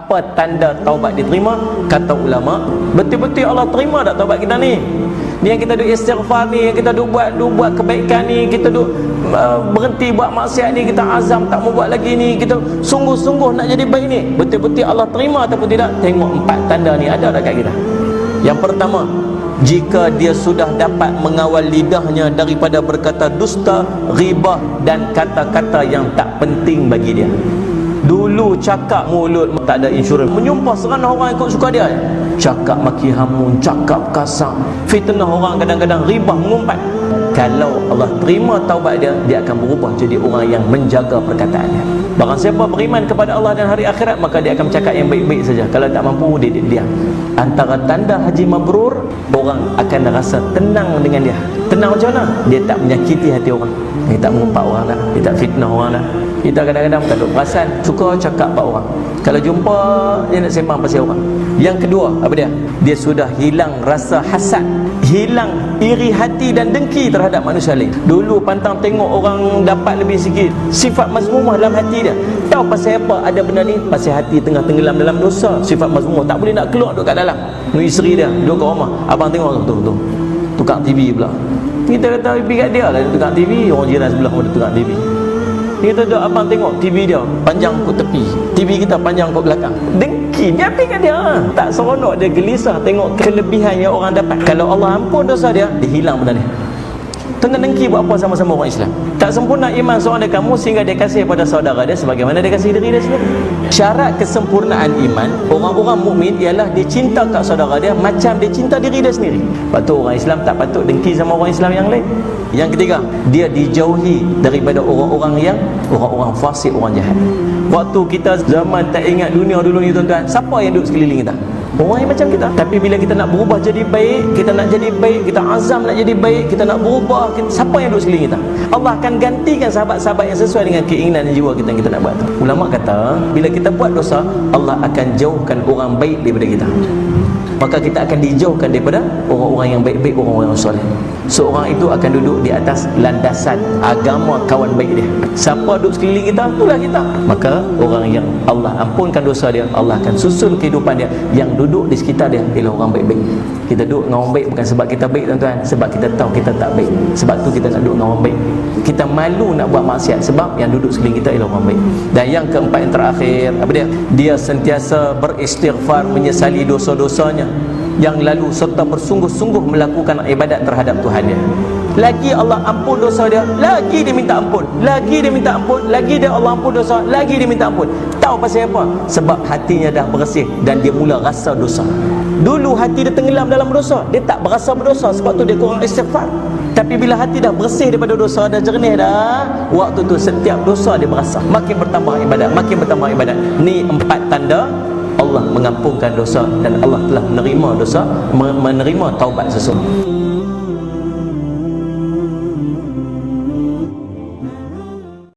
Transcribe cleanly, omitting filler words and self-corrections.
Apa tanda taubat diterima? Kata ulama, betul-betul Allah terima tak taubat kita ni? Ni yang kita duk istighfar ni, yang kita duk buat kebaikan ni, kita duk berhenti buat maksiat ni, kita azam tak mau buat lagi ni, kita sungguh-sungguh nak jadi baik ni, betul-betul Allah terima ataupun tidak? Tengok 4 tanda ni ada tak kat kita? Yang pertama, jika dia sudah dapat mengawal lidahnya daripada berkata dusta, ghibah dan kata-kata yang tak penting bagi dia. Dulu cakap mulut tak ada insurans, menyumpah seranah orang ikut suka dia, cakap maki hamun, cakap kasar, fitnah orang, kadang-kadang ribah, mengumpat. Kalau Allah terima taubat dia, dia akan berubah jadi orang yang menjaga perkataannya. Barang siapa beriman kepada Allah dan hari akhirat, maka dia akan cakap yang baik-baik saja. Kalau tak mampu, dia diam. Antara tanda haji mabrur, orang akan rasa tenang dengan dia. Tenang macam mana? Dia tak menyakiti hati orang, dia tak mengumpat orang dah, dia tak fitnah orang dah. Kita kadang-kadang tak ada perasan, suka cakap pada orang. Kalau jumpa, dia nak sembang pasal orang. Yang kedua, apa dia? Dia sudah hilang rasa hasad, hilang iri hati dan dengki terhadap manusia lain. Dulu pantang tengok orang dapat lebih sikit, sifat mazmumah dalam hati dia. Tahu pasal apa ada benda ni? Pasal hati tengah tenggelam dalam dosa. Sifat mazmumah tak boleh nak keluar duduk kat dalam. Isteri dia duduk kat rumah, abang tengok tu tukang TV pula. Kita kata pergi kat dia lah, dia tukang TV. Orang jiran sebelah pun dia tukang TV. Kita duduk, abang tengok TV dia panjang kot tepi, TV kita panjang kot belakang. Dengki, dia pergi kat dia. Tak seronok, dia gelisah tengok kelebihan yang orang dapat. Kalau Allah ampun dosa dia, dia hilang benda ni. Tengah dengki buat apa sama-sama orang Islam? Tak sempurna iman seorang dari kamu sehingga dia kasih pada saudara dia sebagaimana dia kasih diri dia sendiri. Syarat kesempurnaan iman orang-orang mukmin ialah dia cinta kat saudara dia macam dia cinta diri dia sendiri. Lepas tu orang Islam tak patut dengki sama orang Islam yang lain. Yang ketiga, dia dijauhi daripada orang-orang fasik, orang jahat. Waktu kita zaman tak ingat dunia dulu ni tuan-tuan, siapa yang duduk sekeliling kita? Orang yang macam kita. Tapi bila kita nak berubah jadi baik, kita nak jadi baik, kita azam nak jadi baik, kita nak berubah, siapa yang duduk sekeliling kita? Allah akan gantikan sahabat-sahabat yang sesuai dengan keinginan dan jiwa kita yang kita nak buat. Ulama kata, bila kita buat dosa, Allah akan jauhkan orang baik daripada kita. Maka kita akan dijauhkan daripada orang-orang yang baik-baik, orang-orang yang soleh. Seorang itu akan duduk di atas landasan agama kawan baik dia. Siapa duduk sekeliling kita, itulah kita. Maka orang yang Allah ampunkan dosa dia, Allah akan susun kehidupan dia. Yang duduk di sekitar dia ialah orang baik-baik. Kita duduk dengan orang baik bukan sebab kita baik tuan-tuan, sebab kita tahu kita tak baik. Sebab tu kita nak duduk dengan orang baik. Kita malu nak buat maksiat sebab yang duduk sekeliling kita ialah orang baik. Dan yang keempat, yang terakhir, apa dia? Dia sentiasa beristighfar, menyesali dosa-dosanya yang lalu serta bersungguh-sungguh melakukan ibadat terhadap Tuhan dia. Lagi Allah ampun dosa dia, lagi dia minta ampun, lagi dia minta ampun, lagi dia Allah ampun dosa, lagi dia minta ampun. Tahu pasal apa? Sebab hatinya dah bersih dan dia mula rasa dosa. Dulu hati dia tenggelam dalam dosa, dia tak berasa berdosa, sebab tu dia kurang istighfar. Tapi bila hati dah bersih daripada dosa, dah jernih dah, waktu tu setiap dosa dia berasa. Makin bertambah ibadat, makin bertambah ibadat. Ni 4 tanda Allah mengampunkan dosa dan Allah telah menerima dosa, menerima taubat seseorang.